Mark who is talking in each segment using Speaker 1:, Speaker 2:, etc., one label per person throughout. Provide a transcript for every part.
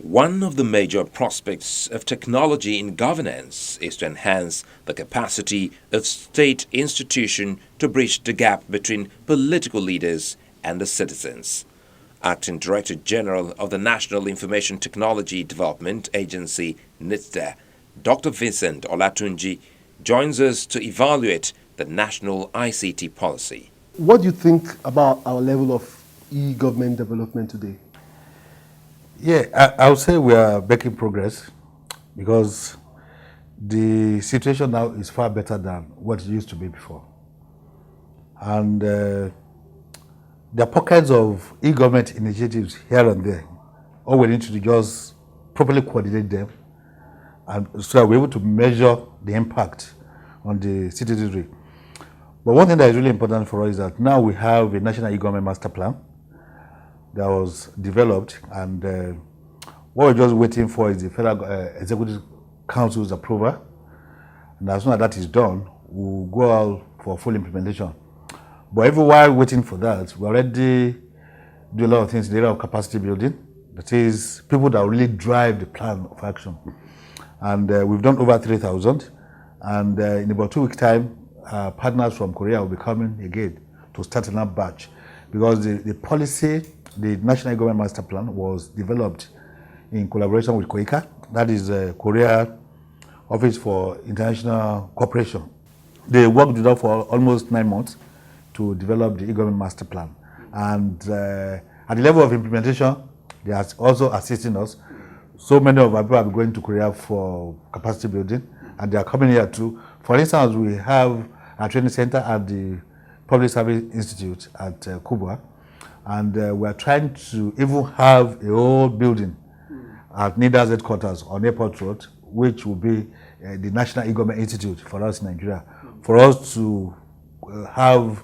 Speaker 1: One of the major prospects of technology in governance is to enhance the capacity of state institutions to bridge the gap between political leaders and the citizens. Acting Director General of the National Information Technology Development Agency, NITDA, Dr. Vincent Olatunji, joins us to evaluate the national ICT policy.
Speaker 2: What do you think about our level of e-government development today?
Speaker 3: Yeah, I would say we are making progress because the situation now is far better than what it used to be before. And there are pockets of e-government initiatives here and there. All we need to do is just properly coordinate them, and so that we're able to measure the impact on the citizenry. But one thing that is really important for us is that now we have a national e-government master plan that was developed, and what we're just waiting for is the Federal Executive Council's approval. And as soon as that is done, we'll go out for full implementation. But even while waiting for that, we already do a lot of things in the area of capacity building. That is, people that really drive the plan of action. And we've done over 3,000. And in about 2 weeks' time, partners from Korea will be coming again to start another batch. Because the policy, the National Government Master Plan, was developed in collaboration with KOICA, that is Korea Office for International Cooperation. They worked with us for almost 9 months to develop the e-government master plan. And at the level of implementation, they are also assisting us. So many of our people are going to Korea for capacity building, and they are coming here too. For instance, we have a training center at the Public Service Institute at Kubwa, and we are trying to even have a whole building at NIDA's headquarters on Airport Road, which will be the National E-Government Institute for us in Nigeria, for us to have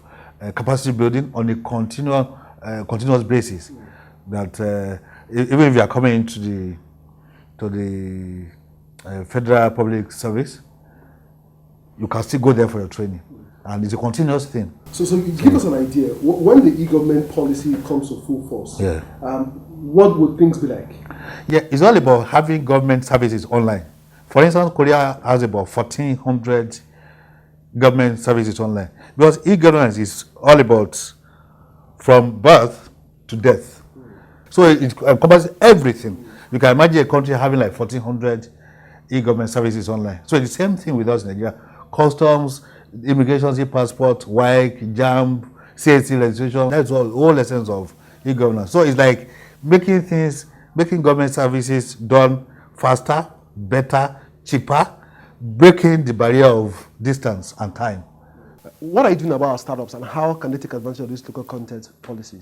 Speaker 3: capacity building on a continuous basis. That even if you are coming into the Federal Public Service, you can still go there for your training, and it's a continuous thing.
Speaker 2: So give us an idea. When the e-government policy comes to full force,
Speaker 3: Yeah.
Speaker 2: What would things be like?
Speaker 3: Yeah, it's all about having government services online. For instance, Korea has about 1,400 government services online. Because e-governance is all about from birth to death. So it covers everything. You can imagine a country having like 1,400 e-government services online. So it's the same thing with us in Nigeria. Customs, immigration, e-passport, WAEC, JAMB, CAC registration. That's all essence of e-governance. So it's like making government services done faster, better, cheaper, breaking the barrier of distance and time.
Speaker 2: What are you doing about our startups, and how can they take advantage of this local content policy?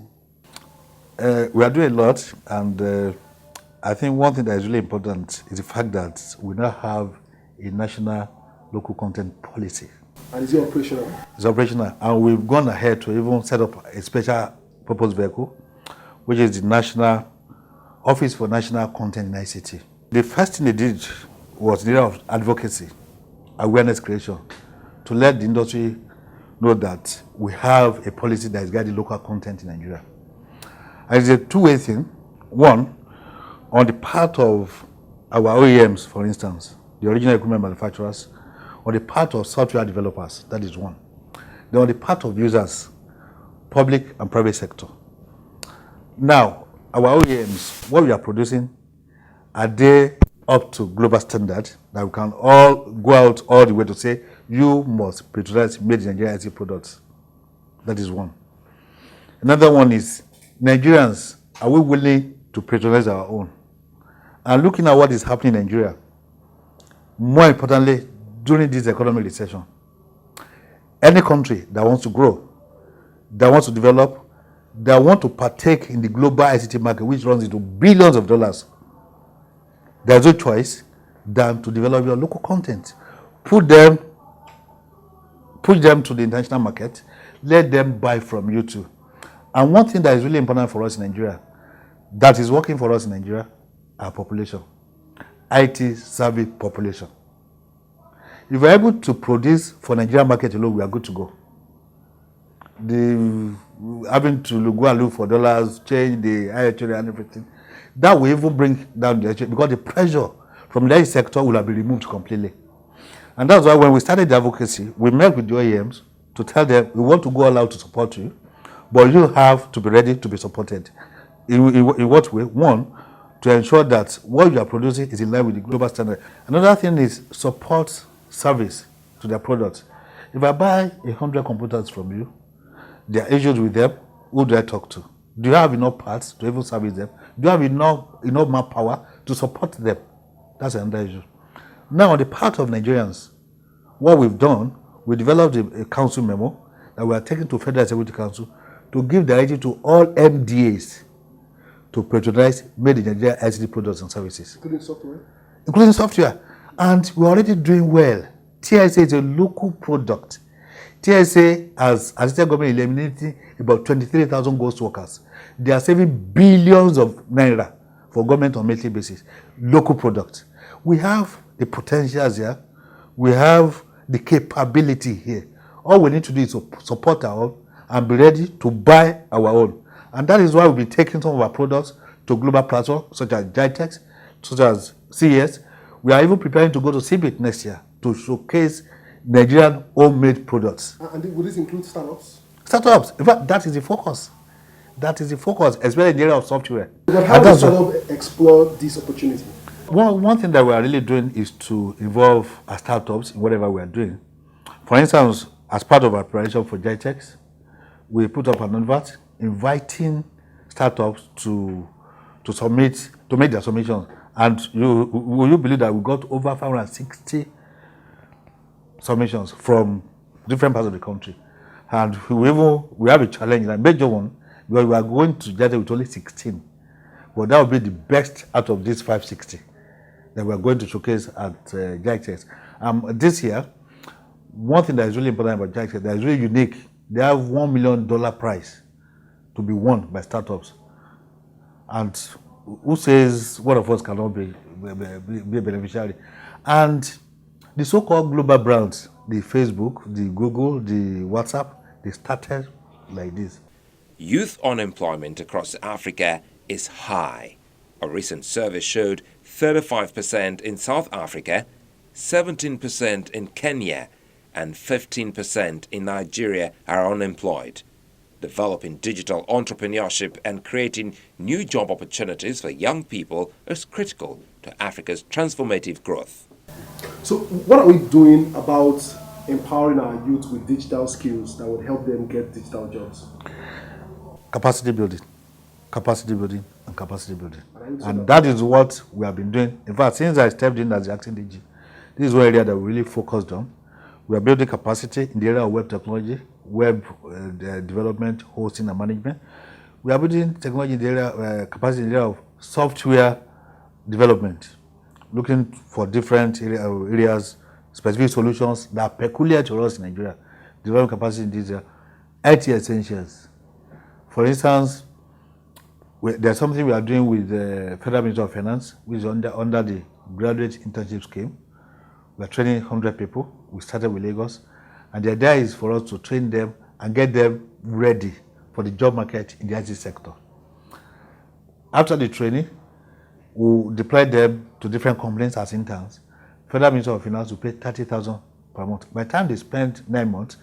Speaker 3: We are doing a lot, and I think one thing that is really important is the fact that we now have a national local content policy.
Speaker 2: And is it operational?
Speaker 3: It's operational, and we've gone ahead to even set up a special purpose vehicle, which is the National Office for National Content in ICT. The first thing they did was the area of advocacy, awareness creation, to let the industry know that we have a policy that is guiding local content in Nigeria. And it's a two-way thing. One, on the part of our OEMs, for instance, the original equipment manufacturers, on the part of software developers, that is one. Then on the part of users, public and private sector. Now, our OEMs, what we are producing, are they up to global standard that we can all go out all the way to say, you must patronize made in Nigeria ICT products? That is one. Another one is, Nigerians, are we willing to patronize our own? And looking at what is happening in Nigeria, more importantly, during this economic recession, any country that wants to grow, that wants to develop, that want to partake in the global ICT market, which runs into billions of dollars, there's no choice than to develop your local content. Push them to the international market, let them buy from you too. And one thing that is really important for us in Nigeria, that is working for us in Nigeria, our population, IT savvy population. If we're able to produce for Nigerian market alone, we are good to go. Having to go and look for dollars, change the IHR and everything. That will even bring down the education because the pressure from the sector will have been removed completely. And that's why when we started the advocacy, we met with the OEMs to tell them we want to go all out to support you, but you have to be ready to be supported. In what way? One, to ensure that what you are producing is in line with the global standard. Another thing is support service to their products. If I buy 100 computers from you, there are issues with them, who do I talk to? Do you have enough parts to even service them? Do you have enough manpower to support them? That's another issue. Now, on the part of Nigerians, what we've done, we developed a council memo that we are taking to Federal Security Council to give directive to all MDAs to patronize made in Nigeria ICT products and services.
Speaker 2: Including software?
Speaker 3: Including software. And we're already doing well. TSA is a local product. TSA has assisted government eliminating about 23,000 ghost workers. They are saving billions of naira for government on monthly basis. Local product. We have the potentials here. We have the capability here. All we need to do is support our own and be ready to buy our own. And that is why we'll be taking some of our products to global platforms such as GITEX, such as CES. We are even preparing to go to CBIT next year to showcase Nigerian homemade products.
Speaker 2: And will this include startups?
Speaker 3: Startups. In fact, that is the focus. That is the focus, especially in the area of software.
Speaker 2: But how does startup explore this opportunity?
Speaker 3: One thing that we are really doing is to involve our startups in whatever we are doing. For instance, as part of our preparation for GITEX, we put up an advert inviting startups to submit, to make their submissions. And will you believe that we got over 560 submissions from different parts of the country? And we have a challenge, a major one, because we are going to GITEX with only 16. But that will be the best out of these 560 that we are going to showcase at GITEX. This year, one thing that is really important about GITEX, that is really unique, they have $1 million prize to be won by startups. And who says one of us cannot be a beneficiary? And the so-called global brands, the Facebook, the Google, the WhatsApp, they started like this.
Speaker 1: Youth unemployment across Africa is high. A recent survey showed 35% in South Africa, 17% in Kenya, and 15% in Nigeria are unemployed. Developing digital entrepreneurship and creating new job opportunities for young people is critical to Africa's transformative growth.
Speaker 2: So what are we doing about empowering our youth with digital skills that would help them get digital jobs?
Speaker 3: Capacity building, and capacity building. And that is what we have been doing. In fact, since I stepped in as the acting DG, this is one area that we really focused on. We are building capacity in the area of web technology, web development, hosting, and management. We are building technology in the area, capacity in the area of software development, looking for different areas, specific solutions that are peculiar to us in Nigeria. Developing capacity in these IT essentials. For instance, there's something we are doing with the Federal Ministry of Finance, which is under the graduate internship scheme. We are training 100 people. We started with Lagos. And the idea is for us to train them and get them ready for the job market in the IT sector. After the training, we'll deploy them to different companies as interns. Federal Ministry of Finance will pay 30,000 per month. By the time they spend 9 months,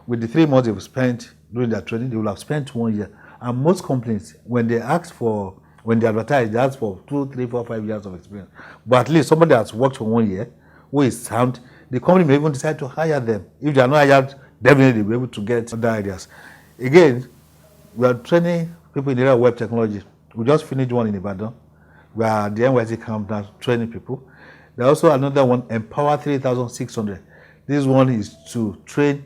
Speaker 3: with the 3 months they've spent during their training, they will have spent 1 year. And most companies, when they advertise, they ask for 2, 3, 4, 5 years of experience. But at least somebody has worked for 1 year, who is sound, the company may even decide to hire them. If they are not hired, definitely they'll be able to get other ideas. Again, we are training people in the area of web technology. We just finished one in Ibadan. We are at the NYC camp now training people. There's also another one, Empower 3,600. This one is to train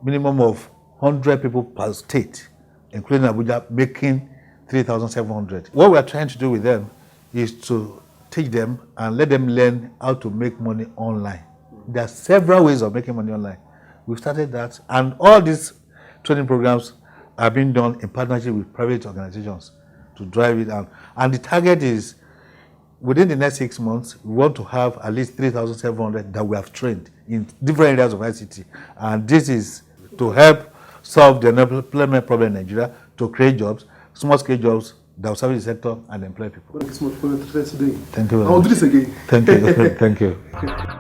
Speaker 3: minimum of 100 people per state, including Abuja, making 3,700. What we are trying to do with them is to teach them and let them learn how to make money online. There are several ways of making money online. We've started that, and all these training programs are being done in partnership with private organizations to drive it out. And the target is, within the next 6 months, we want to have at least 3,700 that we have trained in different areas of ICT. And this is to help solve the unemployment problem in Nigeria, to create jobs, small-scale jobs, that will service the sector and employ people.
Speaker 2: Thank you so much for your interest today.
Speaker 3: Thank you very
Speaker 2: I'll
Speaker 3: much.
Speaker 2: do this again.
Speaker 3: Thank you. Thank you.